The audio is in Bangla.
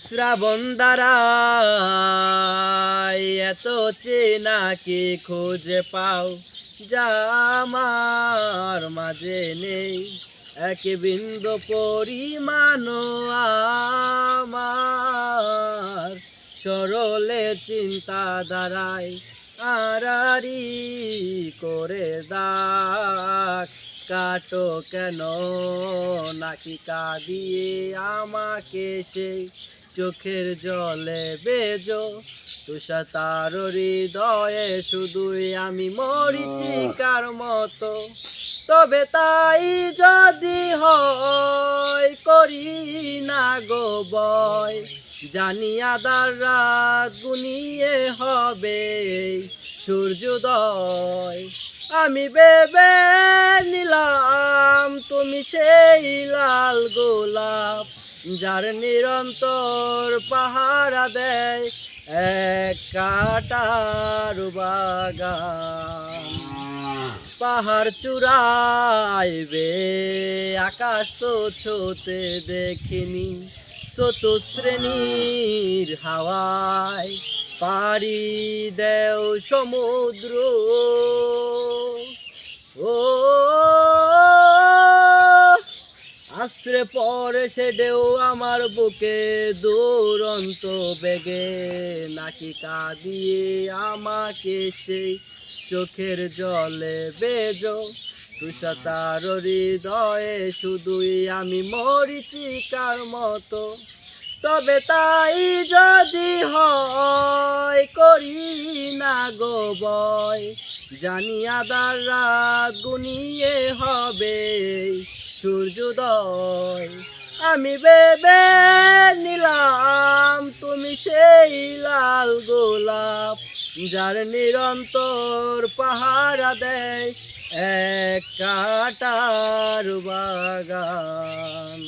শ্রাবণ দ্বারায় এত চেনা কি খুঁজে পাও যা আমার মাঝে নেই, এক বিন্দু পরিমাণ আমার সরলে চিন্তা দ্বারায় আড়ারি করে দাগ কাটো কেন নাকি কাঁদিয়ে আমাকে সেই চোখের জলে বেজো তুষার হৃদয়ে শুধুই আমি মরিচিকার মতো। তবে তাই যদি হয় করি না গো বয়, জানি আধার রাত গুনিয়ে হবে সূর্যোদয়। আমি ভেবে নিলাম তুমি সেই লাল গোলাপ যার নিরন্তর পাহারা দেয় এক কাঁটার বাগান। পাহাড় চূড়াইবে আকাশ তো ছোতে দেখিনি, চতুশ্রেণীর হাওয়ায় পারি দেও সমুদ্র। ও আশ্রে পরে সে ঢেউ আমার বুকে দুরন্ত বেগে নাকি কাঁদিয়ে আমাকে সেই চোখের জলে বেজো তুষার হৃদয়ে শুধুই আমি মরিচিকার মতো। তবে তাই যদি হয় করি না গো বয়, জানি আধার রাত গুনিয়ে হবে সূর্যোদয়। আমি ভেবে নিলাম তুমি সেই লাল গোলাপ যার নিরন্তর পাহারা দেয় এক কাঁটার বাগান।